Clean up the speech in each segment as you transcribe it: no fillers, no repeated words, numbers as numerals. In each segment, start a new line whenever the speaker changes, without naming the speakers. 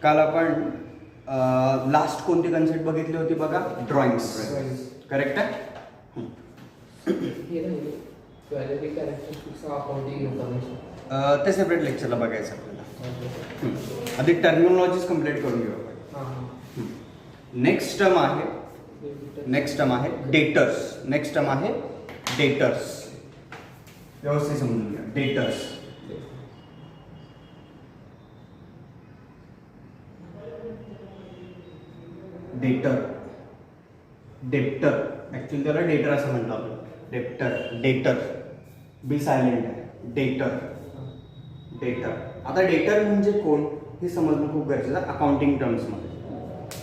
काल आपण लास्ट कोणती कन्सेप्ट बघितली होती बघा, ड्रॉइंग्स. करेक्ट आहे. ते सेपरेट लेक्चरला बघायचं आपल्याला. आधी टर्मिनॉलॉजीज कम्प्लीट करून घेऊ आपण. नेक्स्ट टर्म आहे डेटर्स. नेक्स्ट टर्म आहे डेटर्स. व्यवस्थित समजून घ्या. डेटर्स डेप्टर ऍक्च्युअली त्याला डेटर असं म्हणतो आपण. डेटर बी सायलेंट आहे. डेटर. आता डेटर म्हणजे कोण हे समजणं खूप गरजेचं आहे अकाउंटिंग टर्म्समध्ये.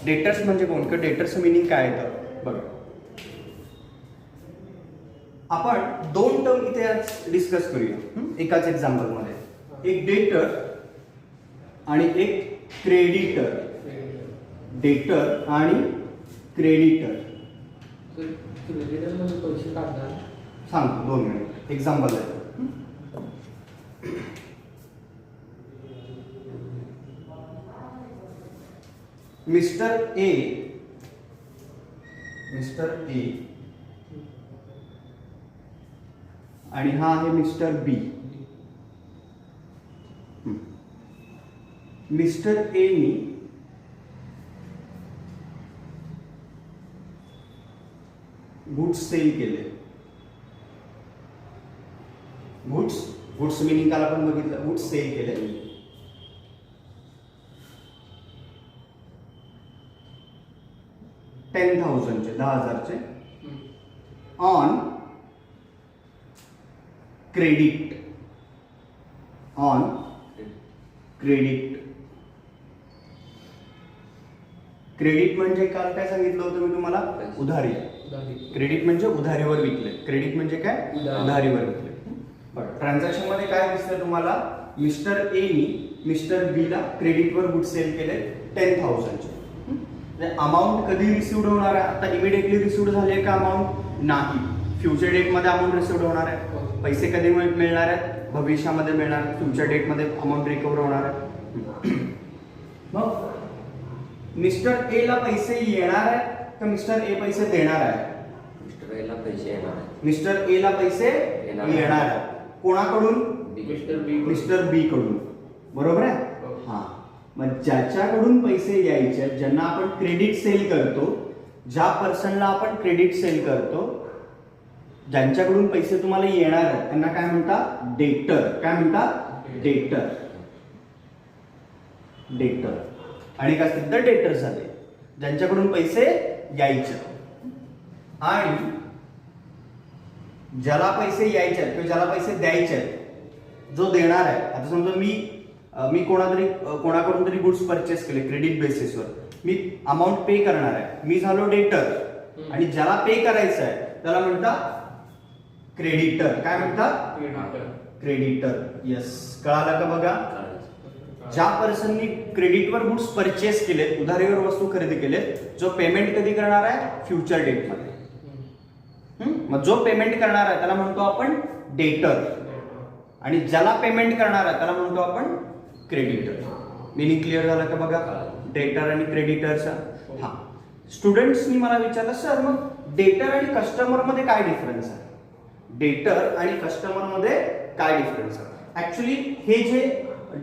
डेटर्स म्हणजे कोण किंवा डेटर्सचं मिनिंग काय आहे तर बघा, आपण दोन टर्म इथे आज डिस्कस करूया एकाच एक्झाम्पलमध्ये. एक डेटर आणि एक क्रेडिटर. डेटर आणि क्रेडिटर. सांगतो 2 मिनिट. एक्झाम्पल आहे. मिस्टर ए आणि हा आहे मिस्टर बी. मिस्टर ए नी गुड्स सेल केले. गुड्स मिनिंग काल आपण बघितलं. गुड्स सेल केले 10,000चे 10,000चे ऑन क्रेडिट. क्रेडिट म्हणजे काल काय सांगितलं होतं मी तुम्हाला, उधारी. क्रेडिट म्हणजे उधारीवर विकले. क्रेडिट म्हणजे काय, उधारीवर विकले. बरं, ट्रान्झॅक्शन मध्ये काय दिसतं तुम्हाला, मिस्टर ए नी मिस्टर बी ला क्रेडिटवर गुड सेल केले 10,000चे. अमाऊंट कधी रिसिव्ड होणार आहे, आता इमिडिएटली रिसिव्ड झाले का अमाऊंट, नाही. फ्युचर डेट मध्ये अमाऊंट रिसिव्ड होणार आहे. पैसे कधी मिळणार आहेत, भविष्यामध्ये मिळणार. फ्युचर डेट मध्ये अमाऊंट रिकव्हर होणार आहे. मग मिस्टर ए ला पैसे येणार आहेत तर मिस्टर ए पैसे देणार आहे.
मिस्टर ए ला पैसे येणार आहेत.
मिस्टर ए ला पैसे येणार आहेत. कोणाकडून, मिस्टर बी कडून. बरोबर आहे. हा, मग ज्याच्याकडून पैसे यायचे, ज्यांना आपण क्रेडिट सेल करतो, ज्या पर्सनला आपण क्रेडिट सेल करतो, ज्यांच्याकडून पैसे तुम्हाला येणार आहेत त्यांना काय म्हणतात, डेटर. काय म्हणतात, डेटर. आणि काय असतील तर डेटर झाले ज्यांच्याकडून पैसे यायचे. आणि ज्याला पैसे यायचे आहेत किंवा ज्याला पैसे द्यायचे आहेत, जो देणार आहे. आता समजा मी कोणाकडून तरी गुड्स परचेस केले क्रेडिट बेसिसवर, मी अमाऊंट पे करणार आहे, मी झालो डेटर. आणि ज्याला पे करायचं आहे त्याला म्हणतात क्रेडिटर. काय म्हणतात, क्रेडिटर. येस, कळालं का बघा. ज्या पर्सननी क्रेडिटवर गुड्स परचेस केलेत, उधारीवर वस्तू खरेदी केलेत, जो पेमेंट कधी करणार आहे, फ्युचर डेट मध्ये. मग जो पेमेंट करणार आहे त्याला म्हणतो आपण डेटर. आणि ज्याला पेमेंट करणार आहे त्याला म्हणतो आपण क्रेडिटर. मिनिंग क्लिअर झालं का बघा, डेटर आणि क्रेडिटरचा. हा, स्टुडंट्सनी मला विचारलं, सर मग डेटर आणि कस्टमर मध्ये काय डिफरन्स आहे. डेटर आणि कस्टमर मध्ये काय डिफरन्स आहे. ऍक्च्युली हे जे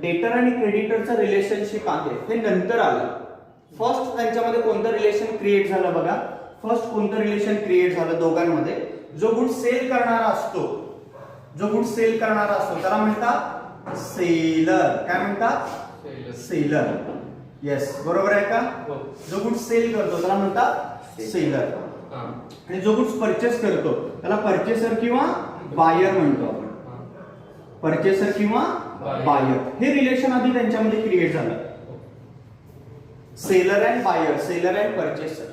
डेटर आणि क्रेडिटरचं रिलेशनशिप आहे हे नंतर आलं. फर्स्ट त्यांच्यामध्ये कोणतं रिलेशन क्रिएट झालं बघा. फर्स्ट कोणतं रिलेशन क्रिएट झालं दोघांमध्ये, जो गुड सेल करणारा असतो, त्याला म्हणतात सेलर. काय म्हणतात, सेलर. येस, बरोबर आहे का. जो गुड सेल करतो त्याला म्हणतात सेलर. आणि जो गुड्स परचेस करतो त्याला परचेसर किंवा बायर म्हणतो आपण. परचेसर किंवा बायर हे रिलेशन आधी त्यांच्यामध्ये क्रिएट झालं. Seller and buyer, seller and purchaser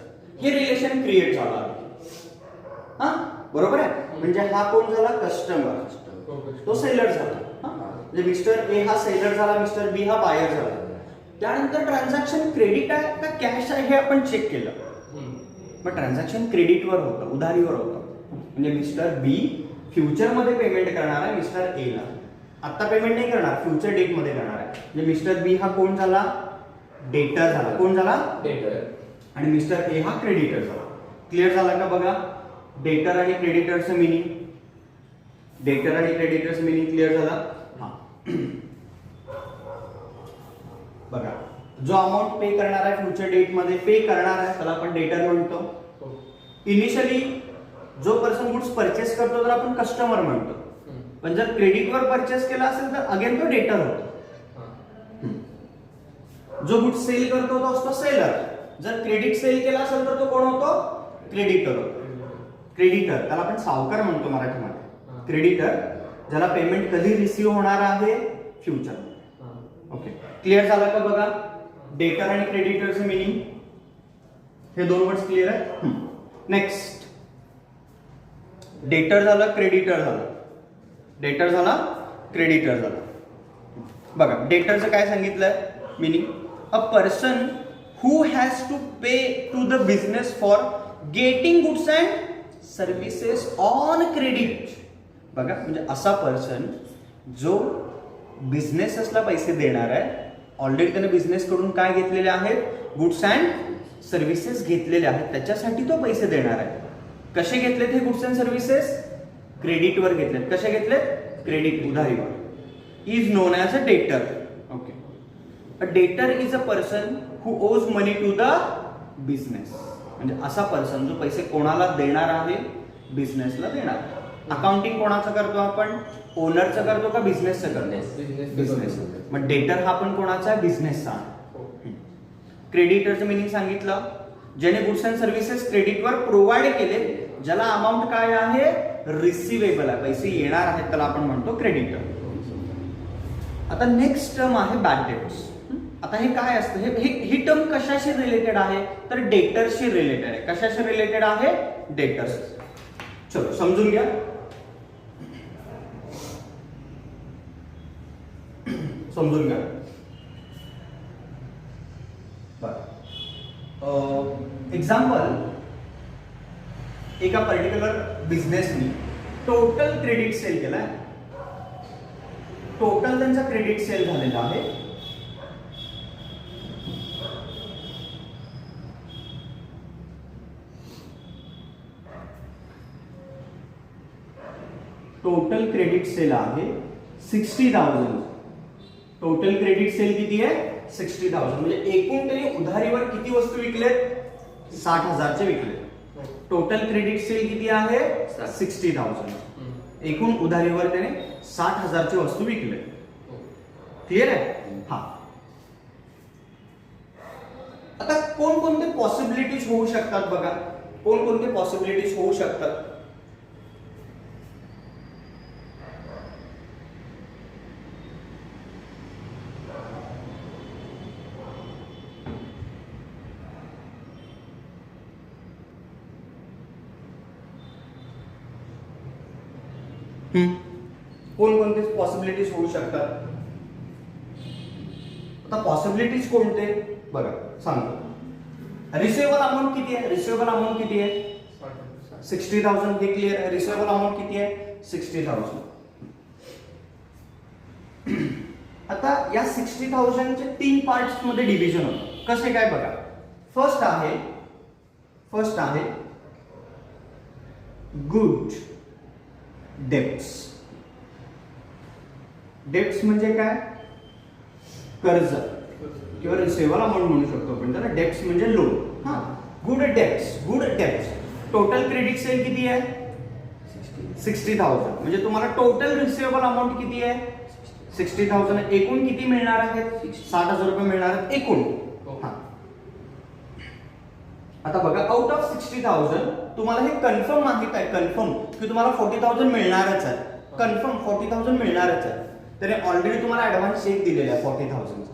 हे रिलेशन क्रिएट झालं. हा, बरोबर आहे. म्हणजे हा कोण झाला, कस्टमर, तो सेलर झाला. म्हणजे मिस्टर ए हा सेलर झाला, मिस्टर बी हा बायर झाला. त्यानंतर ट्रान्झॅक्शन क्रेडिट आहे का कॅश आहे हे आपण चेक केलं. मग ट्रान्झॅक्शन क्रेडिटवर होतं, उधारीवर होतं. म्हणजे मिस्टर बी फ्युचरमध्ये पेमेंट करणार आहे मिस्टर ए ला. आता पेमेंट नाही करणार, फ्युचर डेट मध्ये करणार आहे. म्हणजे मिस्टर बी हा कोण झाला, डेटर झाला. कोण झाला?
डेटर.
आणि मिस्टर ए हा क्रेडिटर झाला. क्लिअर झाला का बघा? डेटर आणि क्रेडिटरचं मिनिंग, डेटर आणि क्रेडिटर्स मिनिंग क्लिअर झाला. हा बघा, जो अमाऊंट पे करणार आहे फ्युचर डेट मध्ये पे करणार आहे त्याला आपण डेटर म्हणतो. इनिशियली जो पर्सन गुड्स परचेस करतो त्याला आपण कस्टमर म्हणतो. पण जर क्रेडिटवर परचेस केला असेल तर अगेन तो डेटर होतो. जो गुड्स सेल करतो तो असतो सेलर. जर क्रेडिट सेल केला असेल तर तो कोण होतो? क्रेडिटर होतो. क्रेडिटर त्याला आपण सावकार म्हणतो मराठीमध्ये. क्रेडिटर ज्याला पेमेंट कधी रिसीव्ह होणार आहे? फ्युचर. ओके, क्लिअर झालं का बघा? डेटर आणि क्रेडिटरचं मिनिंग हे दोन वर्ड्स क्लिअर आहे. नेक्स्ट, डेटर झालं, क्रेडिटर झालं. डेटर झाला, क्रेडिटर झालं. बघा, डेटरचं काय सांगितलंय meaning? A person who has to pay to the business for getting goods and services on credit. बघा, म्हणजे असा पर्सन जो बिझनेसला पैसे देणार आहे. ऑलरेडी त्याने बिझनेस कडून काय घेतलेले आहेत? गुड्स अँड सर्व्हिसेस घेतलेले आहेत. त्याच्यासाठी तो पैसे देणार आहे. कसे घेतलेत हे गुड्स अँड सर्व्हिसेस? क्रेडिटवर घेतलेत. कसे घेतलेत? क्रेडिट, उधारीवर. इज नोन ॲज अ डेटर. ओके, अ डेटर इज अ पर्सन हू ओज मनी टू द बिझनेस. म्हणजे असा पर्सन जो पैसे कोणाला देणार आहे? बिझनेसला देणार. अकाउंटिंग कोणाचं करतो आपण? ओनरचं करतो का बिझनेसचं करतो? बिझनेस. मग डेटर हा पण कोणाचा आहे? बिझनेसचा. क्रेडिटरचं मिनिंग सांगितलं, ज्याने गुड्स अँड सर्व्हिसेस क्रेडिटवर प्रोव्हाइड केले, ज्याला अमाऊंट काय आहे? रिसिवेबल आहे, पैसे येणार आहेत, त्याला आपण म्हणतो क्रेडिटर. आता नेक्स्ट टर्म आहे बॅड डेट्स. आता हे काय असतं? ही टर्म कशाशी रिलेटेड आहे? तर डेटर्सशी रिलेटेड आहे. कशाशी रिलेटेड आहे? डेटर्स. चलो समजून घ्या. समजून घ्या. एक्झाम्पल, एका पर्टिक्युलर बिझनेसनी टोटल क्रेडिट सेल केलाय. टोटल त्यांचा क्रेडिट सेल झालेला आहे. टोटल क्रेडिट सेल आहे 60,000. टोटल क्रेडिट सेल किती आहे? 60,000. म्हणजे एकूण त्याने उधारीवर किती वस्तू विकलेत? 60,000चे विकलेत. टोटल क्रेडिट सेल किती आहे? 60,000. एकूण उधारीवर त्याने 60,000ची वस्तू विकले. क्लिअर आहे? हा. आता कोणकोणते पॉसिबिलिटीज होऊ शकतात बघा. कोणकोणते पॉसिबिलिटीज होऊ शकतात? कोणकोणते पॉसिबिलिटीज होऊ शकतात? आता पॉसिबिलिटीज कोणते बघा सांगतो. रिसिवेबल अमाऊंट किती आहे? रिसिवेबल अमाऊंट किती आहे? 60,000. हे क्लिअर आहे. रिसिवेबल अमाऊंट किती आहे? 60,000. आता या 60,000चे 3 पार्ट्स मध्ये डिव्हिजन होतं. कसे काय बघा. फर्स्ट आहे गुड डेब्ट्स. डेब्ट्स म्हणजे काय? कर्ज किंवा रिसिवेबल अमाऊंट म्हणू शकतो आपण त्याला. डेब्ट्स म्हणजे लोन. हा, good debts. Total credit sale किती आहे? 60,000. म्हणजे तुम्हाला टोटल रिसिवेबल अमाऊंट किती आहे? 60,000. एकूण किती मिळणार आहेत? 60,000 रुपये मिळणार आहेत एकूण. हा. आता बघा, आउट ऑफ 60,000 तुम्हाला हे कन्फर्म माहित आहे, कन्फर्म की तुम्हाला 40,000 मिळणारच आहे. कन्फर्म 40,000 मिळणारच आहे. त्याने ऑलरेडी तुम्हाला ऍडव्हान्स चेक दिलेला आहे 40,000चा.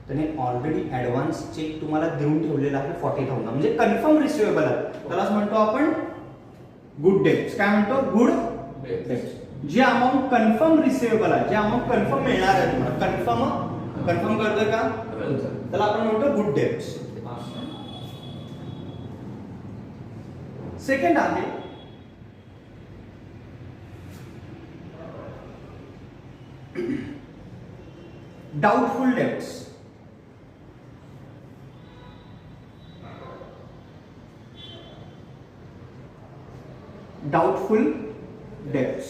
त्याने ऑलरेडी ऍडव्हान्स चेक तुम्हाला देऊन ठेवलेला आहे 40,000. म्हणजे कन्फर्म रिसिवेबल आहे. त्यालाच म्हणतो आपण गुड डेब्ट्स. काय म्हणतो? Good debts. जे अमाऊंट कन्फर्म रिसिवेबल आहे, जे अमाऊंट कन्फर्म मिळणार आहे तुम्हाला, कन्फर्म करतोय का? त्याला आपण म्हणतो गुड डेब्ट्स. सेकंड आहे डाउटफुल डेब्ट्स. Doubtful debts.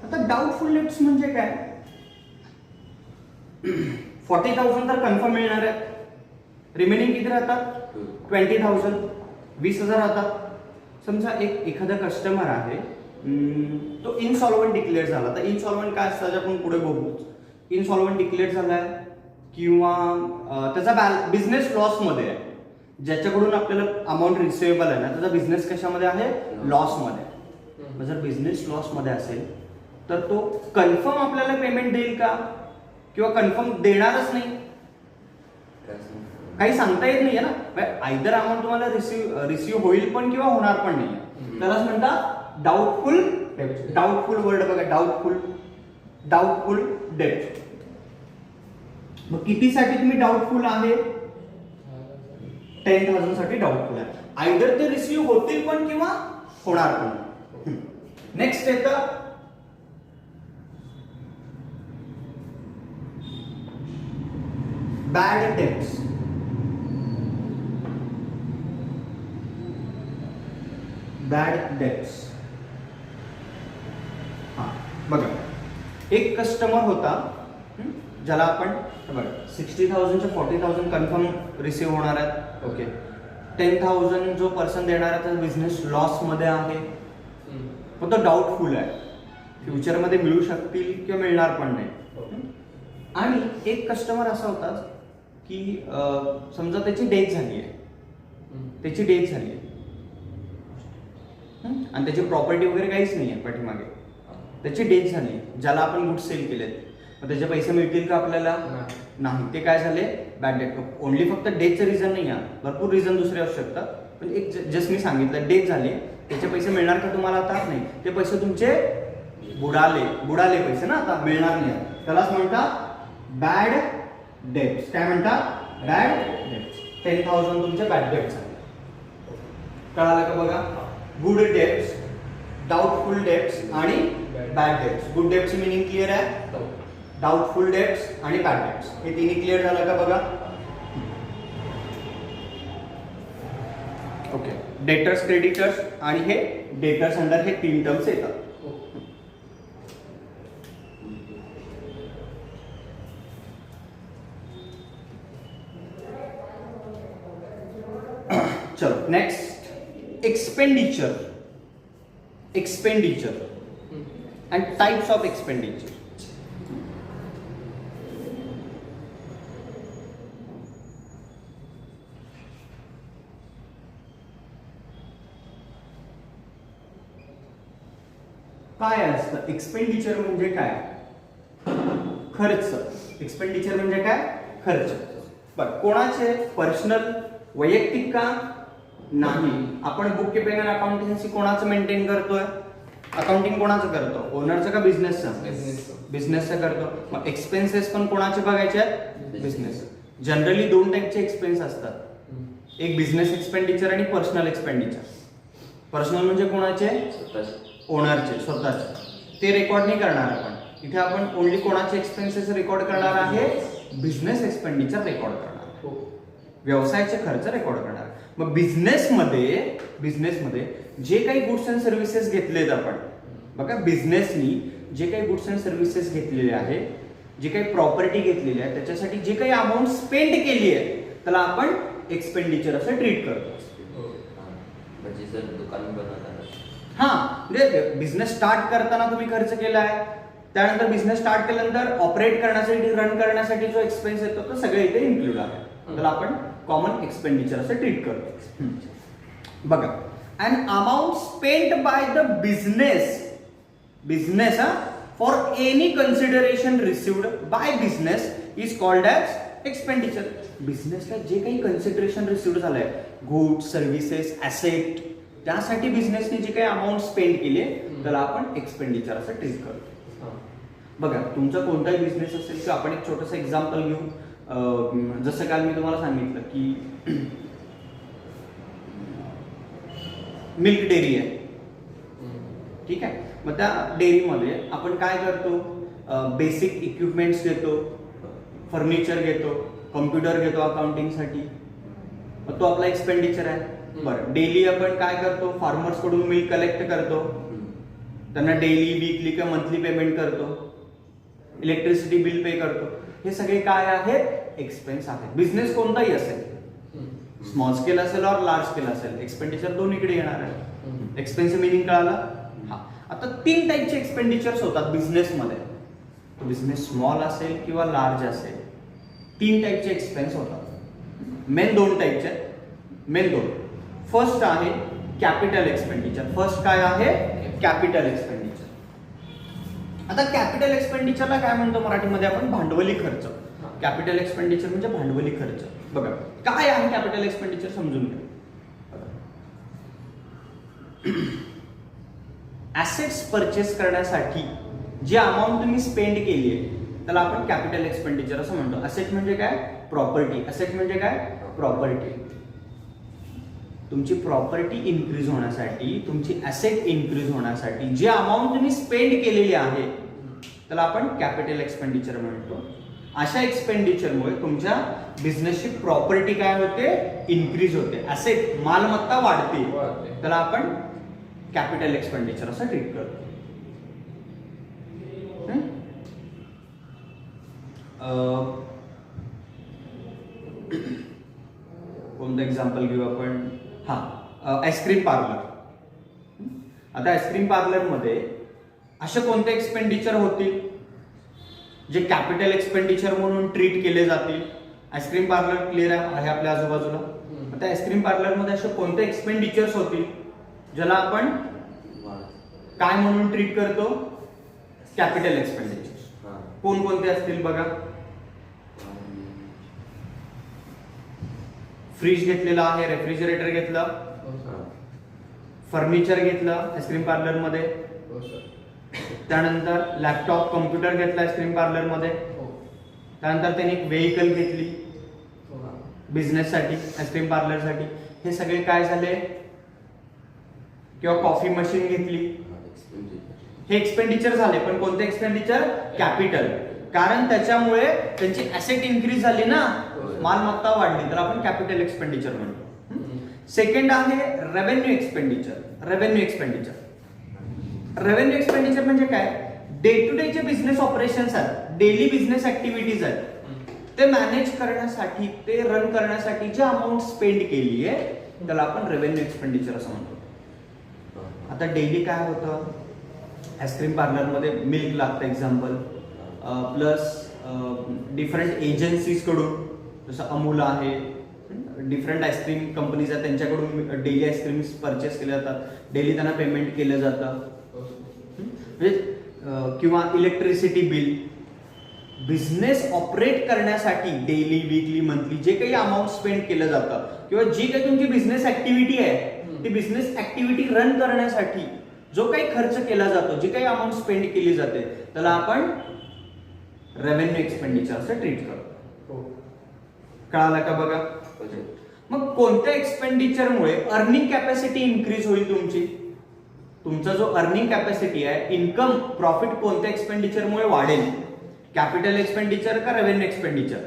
आता डाऊटफुल डेट्स म्हणजे काय? 40,000 तर कन्फर्म मिळणार आहे. रिमेनिंग किती राहतात? 20,000. 20,000 राहतात. समजा एखादा कस्टमर आहे, तो इनसॉल्वंट डिक्लेअर झाला. तर इनसॉल्वंट काय असतं आपण पुढे बघू. इनसॉल्वंट डिक्लेअर झालाय किंवा त्याचा बिझनेस लॉस मध्ये आहे. ज्याच्याकडून आपल्याला अमाऊंट रिसिवेबल आहे ना, त्याचा बिझनेस कशामध्ये आहे? लॉस मध्ये. जर बिझनेस लॉस मध्ये असेल तर तो कन्फर्म आपल्याला पेमेंट देईल का किंवा कन्फर्म देणारच नाही? काही सांगता येत नाहीये ना. आयदर अमाऊंट तुम्हाला रिसिव्ह होईल पण किंवा होणार पण नाही. त्यालाच म्हणतात डाऊटफुल. डाऊटफुल वर्ड बघा, डाऊटफुल डेट. मग कितीसाठी तुम्ही डाऊटफुल आहे? 10,000 साठी डाऊटफुल आहे. आयदर ते रिसिव्ह होतील पण किंवा होणार पण. नेक्स्ट येतं बॅड डेट्स. Bad dates. हा बघा, एक कस्टमर होता ज्याला आपण बघा 60,000 चे 40,000 कन्फर्म रिसिव्ह होणार आहेत. ओके. 10,000 जो पर्सन देणार आहे त्याचा बिझनेस लॉस मध्ये आहे, पण तो डाऊटफुल आहे. फ्युचरमध्ये मिळू शकतील किंवा मिळणार पण नाही. आणि एक कस्टमर असा होता की समजा त्याची डेथ झाली आहे. आणि त्याची प्रॉपर्टी वगैरे काहीच नाही आहे पाठीमागे. त्याची डेथ झाली, ज्याला आपण गुड्स सेल केलेत. मग त्याचे पैसे मिळतील का आपल्याला? नाही. ते काय झाले? Bad date. ओनली फक्त डेथचं रिझन नाही आहे, भरपूर रिझन दुसरे असू शकतात. पण एक जस्ट मी सांगितलं, डेथ झाली, त्याचे पैसे मिळणार का तुम्हाला? आता नाही. ते पैसे तुमचे बुडाले पैसे ना, आता मिळणार नाही. त्यालाच म्हणतात बॅड डेट्स. काय म्हणतात? Bad dates. 10,000 तुमचे बॅड डेट्स झाले. कळालं का बघा? गुड डेट्स, डाऊटफुल डेट्स आणि बॅड डेट्स. गुड डेट्सची मिनिंग क्लिअर आहे? डाऊटफुल डेट्स आणि बॅड डेट्स हे तिन्ही क्लिअर झालं का बघा? ओके. डेटर्स, क्रेडिटर्स आणि हे डेटर्स अंडर हे 3 टर्म्स येतात. चलो next, expenditure and types of expenditure. काय असतं एक्सपेंडिचर म्हणजे काय? खर्च. एक्सपेंडिचर म्हणजे काय? खर्च. बरं, कोणाचे? पर्सनल, वैयक्तिक का? नाही. आपण बुक किपिंग आणि अकाउंटन्सी कोणाचं मेंटेन करतोय? अकाउंटिंग कोणाचं करतो? ओनरचं का बिझनेसचं? बिझनेसचं करतो. मग एक्सपेन्सेस पण कोणाचे बघायचे आहेत? बिझनेस. जनरली 2 टाईपचे एक्सपेन्स असतात, एक बिझनेस एक्सपेंडिचर आणि पर्सनल एक्सपेंडिचर. पर्सनल म्हणजे कोणाचे? ओनरचे, स्वतःचे. ते रेकॉर्ड नाही करणार आपण इथे. आपण ओनली कोणाचे एक्सपेन्सेस रेकॉर्ड करणार आहे? बिझनेस एक्सपेंडिचर रेकॉर्ड करणार, व्यवसायाचे खर्च रेकॉर्ड करणार. मग बिझनेसमध्ये जे काही गुड्स अँड सर्व्हिसेस घेतलेत आपण बघा, बिझनेसनी जे काही गुड्स अँड सर्व्हिसेस घेतलेले आहे, जे काही प्रॉपर्टी घेतलेली आहे, त्याच्यासाठी जे काही अमाऊंट स्पेंड केली आहे त्याला आपण एक्सपेंडिचर असं ट्रीट करतो.
म्हणजे जर दुकान बनवताना
म्हणजे बिझनेस स्टार्ट करताना तुम्ही खर्च केलाय, त्यानंतर बिझनेस स्टार्ट केल्यानंतर ऑपरेट करण्यासाठी, रन करण्यासाठी जो एक्सपेन्स येतो तो सगळे इथे इन्क्लूड आहे. त्याला आपण कॉमन एक्सपेंडिचर असं ट्रीट करतो. बघा, an amount spent by the business for any consideration received by business is called as expenditure. बिझनेसला जे काही कन्सिडरेशन रिसिव्ह झालंय, गुड, सर्व्हिसेस, ऍसेट, त्यासाठी बिझनेसने जे काही अमाऊंट स्पेंड केली त्याला आपण एक्सपेंडिचर असं ट्रीट करतो. बघा, तुमचा कोणताही बिझनेस असेल किंवा आपण एक छोटंसं एक्झाम्पल घेऊ. जसं काल मी तुम्हाला सांगितलं की मिल्क डेअरी आहे, ठीक आहे. मग त्या डेअरीमध्ये आपण काय करतो? बेसिक इक्विपमेंट्स घेतो, फर्निचर घेतो, कम्प्युटर घेतो अकाउंटिंगसाठी. मग तो आपला एक्सपेंडिचर आहे. बरं, डेली आपण काय करतो, फार्मर्स कडून मिल्क कलेक्ट करतो, त्यांना डेली वीकली किंवा मंथली पेमेंट करतो, इलेक्ट्रिसिटी बिल पे करतो. हे सगळे काय आहेत, एक्सपेन्स आहेत. बिझनेस कोणताही असेल, स्मॉल स्केल असेल और लार्ज स्केल असेल, एक्सपेंडिचर दोन्हीकडे येणार आहे. एक्सपेन्स मिनिंग कळाला. हा, आता 3 टाईपचे एक्सपेंडिचर्स होतात बिझनेसमध्ये. तो बिझनेस स्मॉल असेल किंवा लार्ज असेल, 3 टाईपचे एक्सपेन्स होतात. मेन 2 टाईपचे आहेत, मेन 2. फर्स्ट आहे कॅपिटल एक्सपेंडिचर. फर्स्ट काय आहे, कॅपिटल एक्सपेंडिचर. आता कॅपिटल एक्सपेंडिचरला काय म्हणतो मराठीमध्ये आपण, भांडवली खर्च. कॅपिटल एक्सपेंडिचर म्हणजे भांडवली खर्च. बघा काय आहे कॅपिटल एक्सपेंडिचर समजून घ्या. ऍसेट्स परचेस करण्यासाठी जी अमाऊंट तुम्ही स्पेंड केली आहे त्याला आपण कॅपिटल एक्सपेंडिचर असं म्हणतो. असेट म्हणजे काय, प्रॉपर्टी. असेट म्हणजे काय, प्रॉपर्टी. तुमची प्रॉपर्टी इन्क्रीज होण्यासाठी, तुमची ऍसेट इन्क्रीज होण्यासाठी जे अमाऊंट तुम्ही स्पेंड केलेली आहे त्याला आपण कॅपिटल एक्सपेंडिचर म्हणतो. अशा एक्सपेंडिचरमुळे तुमच्या बिझनेसची प्रॉपर्टी काय होते, इन्क्रीज होते. ऍसेट, मालमत्ता वाढते, त्याला आपण कॅपिटल एक्सपेंडिचर असं ट्रीट करतो. कोणतं एक्झाम्पल घेऊ आपण, हा, आईस्क्रीम पार्लर. आता आईस्क्रीम पार्लर मध्ये असे कोणते एक्सपेंडिचर होतील जे कॅपिटल एक्सपेंडिचर म्हणून ट्रीट केले जातील. आईस्क्रीम पार्लर क्लिअर आहे आपल्या आजूबाजूला. आता आईस्क्रीम पार्लर मध्ये असे कोणते एक्सपेंडिचर्स होतील ज्याला आपण काय म्हणून ट्रीट करतो, कॅपिटल एक्सपेंडिचर. कोणकोणते असतील बघा. फ्रीज घेतलेला आहे, रेफ्रिजरेटर घेतलं, फर्निचर घेतलं आईस्क्रीम पार्लर मध्ये, त्यानंतर लॅपटॉप, कम्प्युटर घेतला आईस्क्रीम पार्लर मध्ये, त्यानंतर त्यांनी एक व्हेकल घेतली बिझनेस साठी, आईस्क्रीम पार्लर साठी. हे सगळे काय झाले, किंवा कॉफी मशीन घेतली, हे एक्सपेंडिचर झाले. पण कोणते एक्सपेंडिचर, कॅपिटल. कारण त्याच्यामुळे त्यांची ऍसेट इन्क्रीज झाली ना, मालमत्ता वाढली, तर आपण कॅपिटल एक्सपेंडिचर म्हणतो. सेकंड आहे revenue expenditure. Revenue expenditure, revenue expenditure म्हणजे काय, डे टू डे जे बिझनेस ऑपरेशन्स आहेत, डेली बिझनेस ऍक्टिव्हिटीज आहेत, ते मॅनेज करण्यासाठी, ते रन करण्यासाठी जे अमाऊंट स्पेंड केली आहे त्याला आपण रेव्हेन्यू एक्सपेंडिचर असं म्हणतो. आता डेली काय होतं, आईस्क्रीम पार्लरमध्ये मिल्क लागतं एक्झाम्पल, प्लस डिफरंट एजन्सीज कडून, जसं अमूल आहे, डिफरंट आईस्क्रीम कंपनीज आहेत, त्यांच्याकडून डेली आईस्क्रीम परचेस केले जातात, डेली त्यांना पेमेंट केलं जातं. म्हणजे किंवा इलेक्ट्रिसिटी बिल. बिझनेस ऑपरेट करण्यासाठी डेली, वीकली, मंथली जे काही अमाऊंट स्पेंड केलं जातं, किंवा जी काही तुमची बिझनेस ऍक्टिव्हिटी आहे ती बिझनेस ऍक्टिव्हिटी रन करण्यासाठी जो काही खर्च केला जातो, जी काही अमाऊंट स्पेंड केली जाते त्याला आपण रेव्हेन्यू एक्सपेंडिचर असं ट्रीट करतो. कळालं का बघा. मग कोणत्या एक्सपेंडिचरमुळे अर्निंग कॅपॅसिटी इन्क्रीज होईल तुमची, तुमचा जो अर्निंग कॅपॅसिटी आहे, इन्कम, प्रॉफिट कोणत्या एक्सपेंडिचरमुळे वाढेल, कॅपिटल एक्सपेंडिचर का रेव्हेन्यू एक्सपेंडिचर?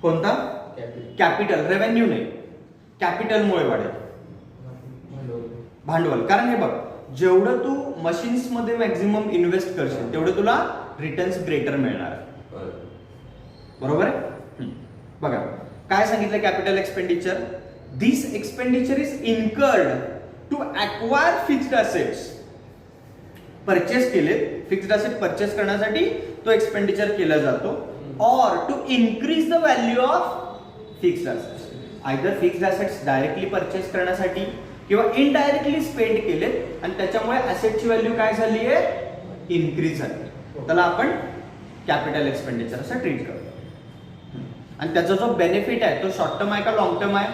कोणता, कॅपिटल. रेव्हेन्यू नाही, कॅपिटलमुळे वाढेल, भांडवल. कारण हे बघ, जेवढं तू मशीन्स मध्ये मॅक्झिमम इन्व्हेस्ट करशील तेवढं तुला रिटर्न्स ग्रेटर मिळणार. बरोबर आहे. बघा काय सांगितलं capital expenditure, this expenditure is incurred to acquire fixed assets. Purchase केले, फिक्स्ड असेट परचेस करण्यासाठी तो एक्सपेंडिचर केला जातो. Or to increase the value of fixed assets. Either fixed assets directly purchase करण्यासाठी किंवा इनडायरेक्टली स्पेंड केले आणि त्याच्यामुळे असेटची व्हॅल्यू काय झाली आहे, इन्क्रीज झाली. त्याला आपण कॅपिटल एक्सपेंडिचर असं ट्रीट करतो. आणि त्याचा जो बेनिफिट आहे तो शॉर्ट टर्म आहे का लॉंग टर्म आहे?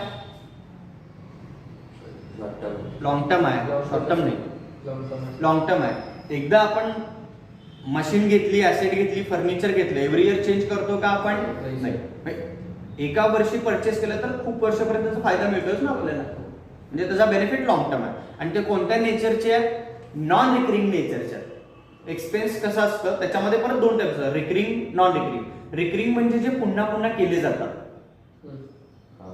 लॉंग टर्म आहे, शॉर्ट टर्म नाही, लॉंग टर्म आहे. एकदा आपण मशीन घेतली, ऍसेट घेतली, फर्निचर घेतलं, एव्हरी इयर चेंज करतो का आपण? नाही. एका वर्षी परचेस केलं तर खूप वर्षापर्यंत त्याचा फायदा मिळतोच ना आपल्याला, म्हणजे त्याचा बेनिफिट लॉंग टर्म आहे. आणि ते कोणत्या नेचरचे आहेत? नॉन रिकरिंग नेचरचे आहेत. एक्सपेन्स कसं असतं त्याच्यामध्ये परत 2 टाइप्स असतात, रिकरिंग, नॉन रिकरिंग. रिकरिंग म्हणजे जे पुन्हा पुन्हा केले जातात,
हा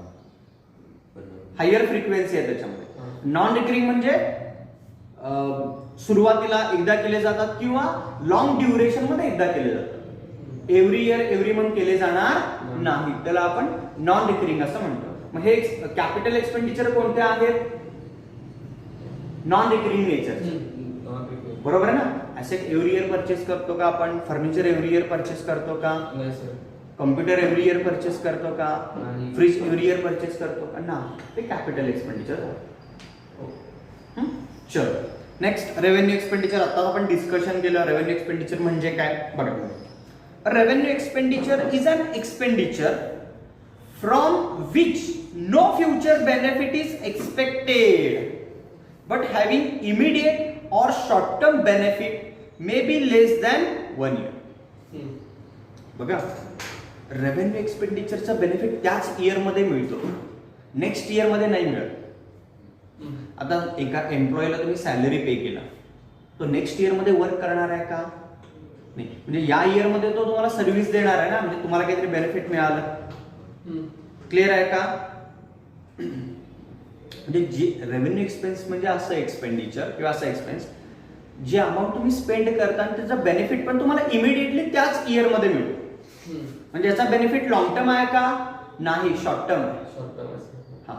बरोबर.
हायर फ्रिक्वेन्सी आहे त्याच्यामध्ये. नॉन रिकरिंग म्हणजे सुरुवातीला एकदा केले जातात किंवा लॉंग ड्युरेशन मध्ये एकदा केले जातात. एव्हरी इयर एव्हरी मंथ केले जाणार नाही, त्याला आपण नॉन रिकरिंग असं म्हणतो. मग हे कॅपिटल एक्सपेंडिचर कोणते आहेत? नॉन रिकरिंग नेचर, बरोबर आहे ना. ऍसेट एव्हरी इयर परचेस करतो का आपण? फर्निचर एव्हरी इयर परचेस करतो का?
नाही sir.
Computer every year purchase करतो का?
नाही.
फ्रीज एव्हरी इयर परचेस करतो का? ना, ते कॅपिटल एक्सपेंडिचर. चलो नेक्स्ट, रेव्हेन्यू एक्सपेंडिचर. आता आपण डिस्कशन केलं रेव्हेन्यू एक्सपेंडिचर म्हणजे काय बघा. Revenue expenditure is an expenditure from which no future benefit is expected but having immediate or short term benefit may be less than 1 year. बघा, revenue एक्सपेंडिचरचा benefit त्याच year मध्ये मिळतो, नेक्स्ट इयर मध्ये नाही मिळत. आता एका एम्प्लॉईला तुम्ही सॅलरी पे केला, तो नेक्स्ट इयर मध्ये वर्क करणार आहे का? नाही. म्हणजे या इयर मध्ये तो तुम्हाला सर्व्हिस देणार आहे ना, म्हणजे तुम्हाला काहीतरी बेनिफिट मिळालं. क्लिअर आहे का? म्हणजे जे रेव्हेन्यू एक्सपेन्स म्हणजे असं एक्सपेंडिचर किंवा असं एक्सपेन्स जे अमाऊंट तुम्ही स्पेंड करता आणि त्याचा बेनिफिट पण तुम्हाला इमिडिएटली त्याच इयर मध्ये मिळतो. म्हणजे याचा बेनिफिट लॉंग टर्म आहे का? नाही, शॉर्ट टर्म आहे. हा,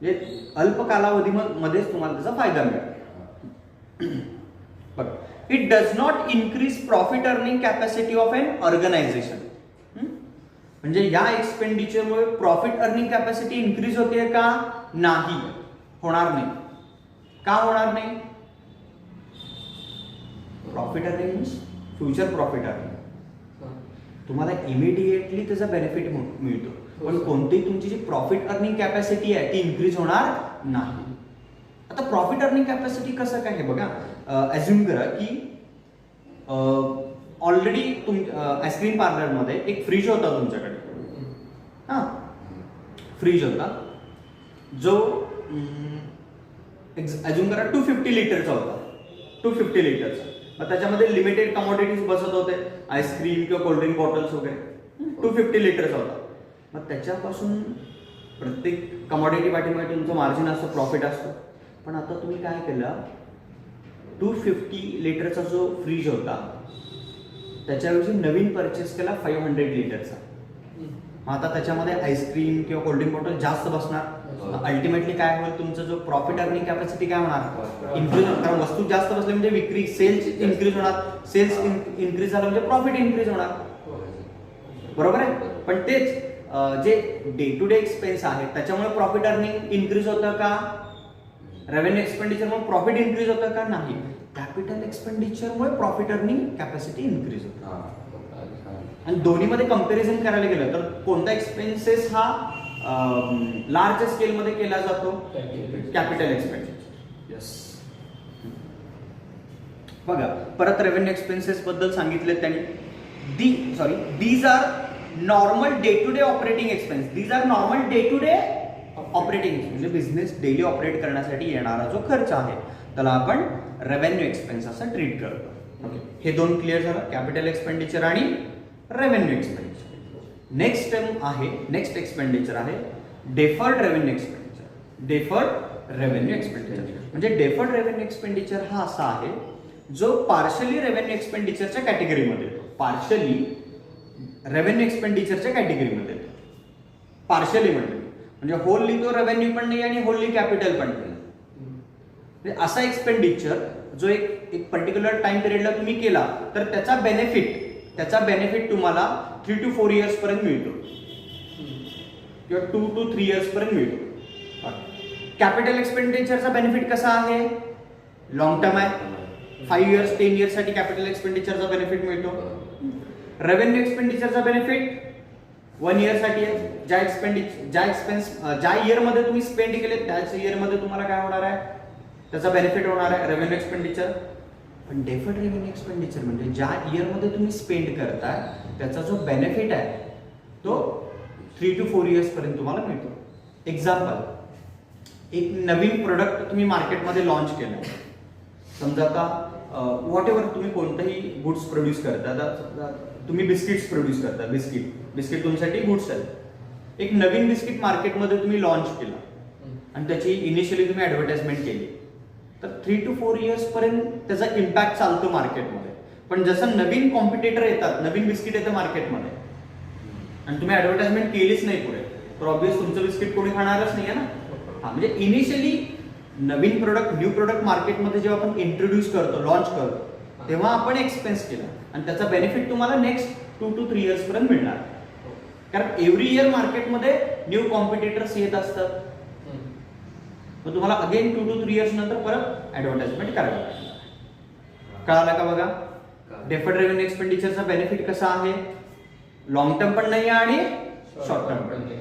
म्हणजे अल्प कालावधीमध्येच तुम्हाला त्याचा फायदा मिळतो. बघा, it does not increase profit earning capacity of an organisation. म्हणजे या एक्सपेंडिचरमुळे प्रॉफिट अर्निंग कॅपॅसिटी इन्क्रीज होते का? नाही, होणार नाही. का होणार नाही? Profit earning means future profit earning, तुम्हाला इमिडिएटली त्याचा बेनिफिट मिळतो, पण कोणतीही तुमची जी प्रॉफिट अर्निंग कॅपॅसिटी आहे ती इन्क्रीज होणार नाही. आता प्रॉफिट अर्निंग कॅपॅसिटी कसं काय हे बघा. अज्युम करा की ऑलरेडी आईस्क्रीम पार्लर मध्ये एक फ्रीज होता तुमच्याकडे. हा, फ्रीज होता जो अज्युम करा 250 लिटरचा होता. 250 लिटरचा. मग त्याच्यामध्ये लिमिटेड कमोडिटीज बसत होते, आईस्क्रीम किंवा कोल्ड्रिंक बॉटल्स वगैरे. 250 लिटरचा होता. मग त्याच्यापासून प्रत्येक कमोडिटी पाठीमागे तुमचं मार्जिन असतं, प्रॉफिट असतं. पण आता तुम्ही काय केलं, 250 लिटरचा जो फ्रीज होता त्याच्याऐवजी नवीन परचेस केला 500 लिटरचा. मग आता त्याच्यामध्ये आईस्क्रीम किंवा कोल्ड्रिंक बॉटल जास्त बसणार. अल्टिमेटली काय होईल, तुमचा जो प्रॉफिट अर्निंग कॅपॅसिटी काय होणार? इन्क्रीज होणार. कारण वस्तू जास्त बसले म्हणजे विक्री, सेल्स इन्क्रीज होणार. सेल्स इन्क्रीज झाला म्हणजे प्रॉफिट इन्क्रीज होणार, बरोबर आहे. पण तेच जे डे टू डे एक्सपेन्स आहे त्याच्यामुळे प्रॉफिट अर्निंग इन्क्रीज होतं का? रेव्हेन्यू एक्सपेंडिचरमुळे प्रॉफिट इन्क्रीज होतं का? नाही. कॅपिटल एक्सपेंडिचरमुळे प्रॉफिट अर्निंग कॅपॅसिटी इन्क्रीज होतं. आणि दोन्हीमध्ये कंपॅरिझन करायला गेलं तर कोणता एक्सपेन्सेस हा लार्ज स्केलमध्ये केला जातो? Capital expenditure. यस. बघा, परत रेव्हेन्यू एक्सपेन्सेस बद्दल सांगितले त्यांनी. These are normal day to day operating expense. These are normal day to day operating expense, म्हणजे बिझनेस डेली ऑपरेट करण्यासाठी येणारा जो खर्च आहे त्याला आपण रेव्हेन्यू एक्सपेन्स असं ट्रीट करतो. ओके, हे दोन क्लिअर झालं, कॅपिटल एक्सपेंडिचर आणि रेव्हेन्यू एक्सपेंडिचर. नेक्स्ट एक्सपेंडिचर आहे deferred revenue expenditure. Deferred revenue expenditure म्हणजे डेफर्ड रेव्हेन्यू एक्सपेंडिचर हा असा आहे जो पार्शली रेव्हेन्यू एक्सपेंडिचरच्या कॅटेगरीमध्ये येतो. पार्शली रेव्हेन्यू एक्सपेंडिचरच्या कॅटेगरीमध्ये येतो. पार्शली म्हणजे होलली तो रेव्हेन्यू पण नाही आणि होलली कॅपिटल पण नाही. असा एक्सपेंडिचर जो एक पर्टिक्युलर टाइम पिरियडला तुम्ही केला तर त्याचा बेनिफिट तुम्हाला 3 to 4 years पर्यंत मिळतो किंवा 2 to 3 years पर्यंत मिळतो. कॅपिटल एक्सपेंडिचरचा बेनिफिट कसा आहे? लॉंग टर्म आहे. 5 years 10 years साठी कॅपिटल एक्सपेंडिचरचा बेनिफिट मिळतो. रेव्हेन्यू एक्सपेंडिचरचा बेनिफिट 1 year साठी आहे. ज्या इयर मध्ये तुम्ही स्पेंड केले त्याच इयर मध्ये तुम्हाला काय होणार आहे? त्याचा बेनिफिट होणार आहे रेव्हेन्यू एक्सपेंडिचर. पण डेफर्ड रेव्हेन्यू एक्सपेंडिचर म्हणजे ज्या इयर मध्ये तुम्ही स्पेंड करताय त्याचा जो बेनिफिट आहे तो 3 to 4 years पर्यंत तुम्हाला मिळतो. एक्झाम्पल, एक नवीन प्रोडक्ट तुम्ही मार्केटमध्ये लॉन्च केलं समजा आता व्हॉट एव्हर तुम्ही कोणतंही गुड्स प्रोड्यूस करता, आता समजा तुम्ही बिस्किट्स प्रोड्यूस करता, बिस्किट तुमच्यासाठी गुड्स आहे. एक नवीन बिस्किट मार्केटमध्ये तुम्ही लॉन्च केलं आणि त्याची इनिशियली तुम्ही ऍडव्हर्टाइजमेंट केली, तर 3 to 4 years पर्यंत त्याचा इम्पॅक्ट चालतो मार्केटमध्ये. पण जसं नवीन कॉम्पिटिटर येतात, नवीन बिस्किट येतं मार्केटमध्ये आणि तुम्ही ऍडव्हर्टाइजमेंट केलीच नाही पुढे, तर ऑब्व्हियस तुमचं बिस्किट कोणी खाणारच नाही आहे ना. हा, म्हणजे इनिशियली नवीन प्रोडक्ट, न्यू प्रोडक्ट मार्केटमध्ये जेव्हा आपण इंट्रोड्यूस करतो, लॉन्च करतो, तेव्हा आपण एक्सपेन्स केला आणि त्याचा बेनिफिट तुम्हाला नेक्स्ट 2 to 3 years पर्यंत मिळणार. कारण एव्हरी इयर मार्केटमध्ये न्यू कॉम्पिटिटर्स येत असतात, मग तुम्हाला अगेन 2 to 3 years नंतर परत ऍडव्हर्टाइजमेंट करावी लागणार. कळालं का बघा? डेफर्ड रेव्हेन्यू एक्सपेंडिचरचा बेनिफिट कसा आहे? लॉंग टर्म पण नाही आणि शॉर्ट टर्म पण नाही.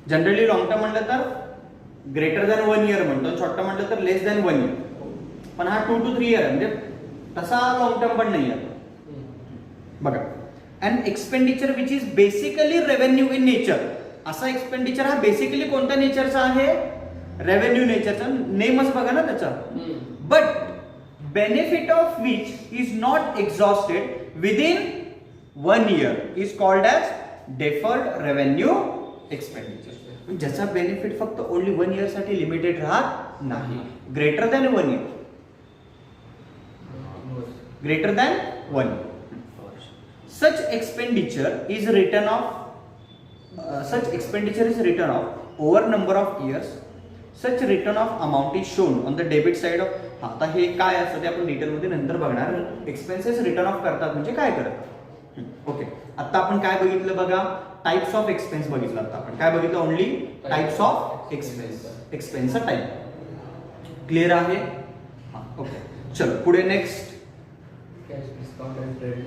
जनरली लॉंग टर्म म्हटलं तर ग्रेटर दॅन 1 year म्हणतो, शॉर्ट टर्म म्हटलं तर लेस दॅन 1 year. पण हा 2 to 3 year आहे, म्हणजे तसा लॉंग टर्म पण नाही आहे. बघा, and expenditure which is basically revenue in nature. असा एक्सपेंडिचर हा बेसिकली कोणत्या नेचरचा आहे? रेव्हेन्यू नेचरचा. नेमच बघा ना त्याचा. But benefit of which is not exhausted within 1 year is called as deferred revenue expenditure. ज्याचा बेनिफिट फक्त ओनली 1 year साठी लिमिटेड राहत नाही. Greater than 1 year. Greater than 1 year. Such expenditure is written off over number of years. Such return of amount is shown on the debit side of. आता हे काय असतं ते आपण डिटेलमध्ये नंतर बघणार. एक्सपेन्सेस रिटर्न ऑफ करतात म्हणजे काय करतात. ओके, आता आपण काय बघितलं बघा? टाइप्स ऑफ एक्सपेन्स बघितलं. आता आपण काय बघितलं? Only types of expense. एक्सपेन्सचा टाइप क्लिअर आहे? ओके, चलो पुढे नेक्स्ट.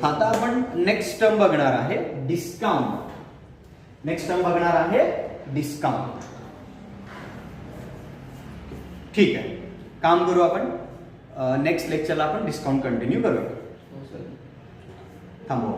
आता आपण नेक्स्ट टर्म बघणार आहे डिस्काउंट. नेक्स्ट टर्म बघणार आहे डिस्काउंट. ठीक आहे, काम करू आपण. नेक्स्ट लेक्चरला आपण डिस्काउंट कंटिन्यू करूया. थांबवा.